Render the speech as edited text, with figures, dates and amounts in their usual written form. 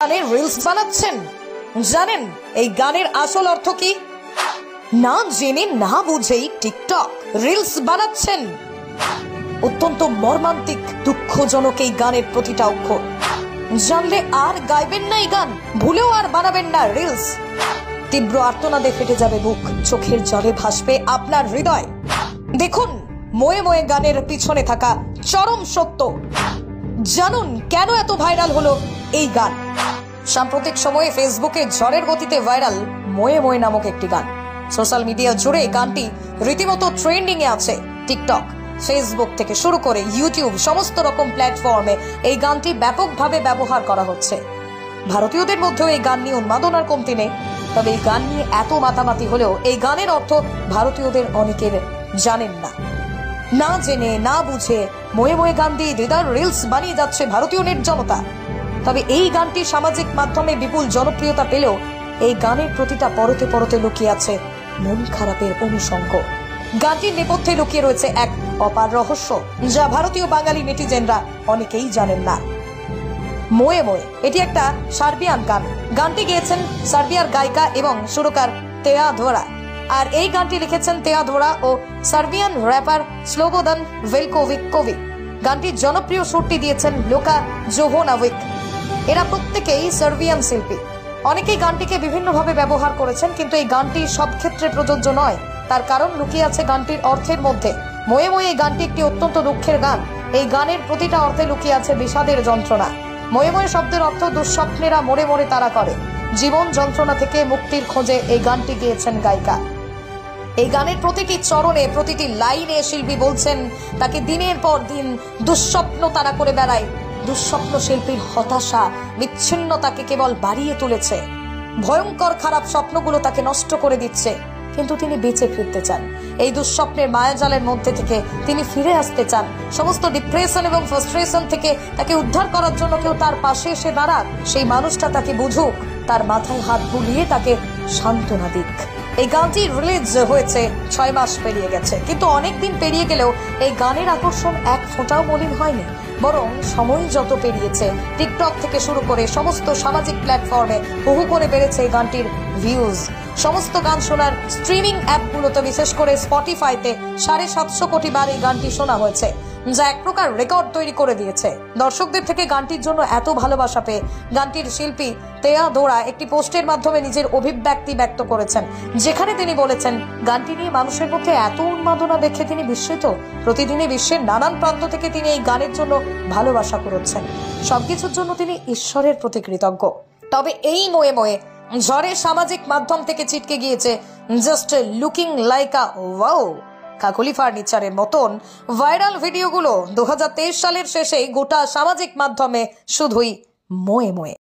গানে রিলস বানাচ্ছেন, জানেন এই গানের আসল অর্থ কি? না জেনে না বুঝেই টিকটক রিলস বানাচ্ছেন। অত্যন্ত মর্মান্তিক, দুঃখজনক এই গানের প্রতিটা অক্ষর। জানলে আর গাইবেন না এই গান, ভুলেও আর বানাবেন না রিলস। তীব্র আর্তনাদে ফেটে যাবে বুক, চোখের জলে ভাসবে আপনার হৃদয়। দেখুন ময়ে ময়ে গানের পিছনে থাকা চরম সত্য। জানুন কেন এত ভাইরাল হলো এই গান। সাম্প্রতিক সময়ে ফেসবুকে ঝড়ের গতিতে ভাইরাল ময়ে ময়ে নামক একটি গান। সোশ্যাল মিডিয়া জুড়ে গানটি রীতিমতো ট্রেন্ডিং এ আছে। টিকটক, ফেসবুক থেকে শুরু করে ইউটিউব সমস্ত রকম প্ল্যাটফর্মে এই গানটি ব্যাপকভাবে ব্যবহার করা হচ্ছে। ভারতীয়দের মধ্যেও এই গান নিয়ে উন্মাদনার কমতি নেই। তবে এই গান নিয়ে এত মাতামাতি হলেও এই গানের অর্থ ভারতীয়দের অনেকের জানেন না। না জেনে না বুঝে ময়ে ময়ে গান দিয়ে দেদার রিলস বানিয়ে যাচ্ছে ভারতীয় নেট জনতা। তবে এই গানটি সামাজিক মাধ্যমে বিপুল জনপ্রিয়তা পেলেও এই গানের প্রতিটা পরতে পরতে লুকিয়ে আছে মন খারাপের অনুষঙ্গ। গানটির নেপথ্যে লুকিয়ে রয়েছে এক অপার রহস্য, যা ভারতীয় বাঙালি নেটিজেনরা অনেকেই জানেন না। ময়ে ময়ে এটি একটা সার্বিয়ান গান। গানটি গেয়েছেন সার্বিয়ার গায়িকা এবং সুরকার তেয়াদোরা। আর এই গানটি লিখেছেন তেয়াদোরা ও সার্বিয়ান র্যাপার স্লোবোদান ভেলকোভিক। গানটির জনপ্রিয় সুরটি দিয়েছেন লুকা জোভোনাভিক। এরা প্রত্যেকেই সার্বিয়ান শিল্পী। অনেকেই গানটিকে বিভিন্নভাবে ব্যবহার করেছেন, কিন্তু এই গানটি সব ক্ষেত্রে প্রযোজ্য নয়। তার কারণ লুকিয়ে আছে গানটির অর্থের মধ্যে। ময়ে ময়ে এই গানটি একটি অত্যন্ত দুঃখের গান। এই গানের প্রতিটা অর্থে লুকিয়ে আছে বিষাদের যন্ত্রণা। ময়ে ময়ে শব্দের অর্থ দুঃস্বপ্নেরা মরে মরে তারা করে। জীবন যন্ত্রণা থেকে মুক্তির খোঁজে এই গানটি গেয়েছেন গায়িকা। এই গানের প্রতিটি চরণে, প্রতিটি লাইনে শিল্পী বলছেন তাকে দিনের পর দিন দুঃস্বপ্ন তারা করে বেড়ায়। দুঃস্বপ্ন শিল্পীর হতাশা, বিচ্ছিন্নতাকে কেবল বাড়িয়ে তুলেছে। ভয়ঙ্কর খারাপ স্বপ্নগুলো তাকে নষ্ট করে দিচ্ছে, কিন্তু তিনি বেঁচে ফিরতে চান। এই দুঃস্বপ্নের মায়াজালের মধ্যে থেকে তিনি ফিরে আসতে চান। সমস্ত ডিপ্রেশন এবং ফ্রাস্ট্রেশন থেকে তাকে উদ্ধার করার জন্য কেউ তার পাশে এসে দাঁড়াক। সেই মানুষটা তাকে বুঝুক, তার মাথায় হাত বুলিয়ে তাকে সান্ত্বনা দিক। এই গানটি রিলিজ হয়েছে 6 মাস পেরিয়ে গেছে, কিন্তু অনেকদিন পেরিয়ে গেলেও এই গানের আকর্ষণ এক ফোঁটাও মলিন হয়নি। বরং সময় যত পেরিয়েছে, টিকটক থেকে শুরু করে সমস্ত সামাজিক প্ল্যাটফর্মে বহু করে বেড়েছে এই গানটির ভিউজ। সমস্ত গান শোনার স্ট্রিমিং অ্যাপগুলোতে, বিশেষ করে স্পটিফাইতে 750 কোটি বার এই গানটি শোনা হয়েছে, যা এক প্রকার রেকর্ড তৈরি করে দিয়েছে। দর্শকদের থেকে গানটির জন্য এত ভালোবাসা পেয়ে গানটির শিল্পী তেয়াদোরা একটি পোস্টের মাধ্যমে নিজের অভিব্যক্তি ব্যক্ত করেছেন, যেখানে তিনি বলেছেন গানটি নিয়ে মানুষের মধ্যে এত উন্মাদনা দেখে তিনি বিস্মিত। প্রতিদিনই বিশ্বের নানান প্রান্ত থেকে তিনি এই গানের জন্য ভালোবাসা কুড়োচ্ছেন। সবকিছুর জন্য তিনি ঈশ্বরের প্রতি কৃতজ্ঞ। তবে এই ময়ে ময়ে ঝড়ে সামাজিক মাধ্যম থেকে ছিটকে গিয়েছে just looking like a wow Kakoli ফার্নিচারের মতন ভাইরাল ভিডিওগুলো। 2023 সালের শেষে গোটা সামাজিক মাধ্যমে শুধুই ময়ে ময়ে।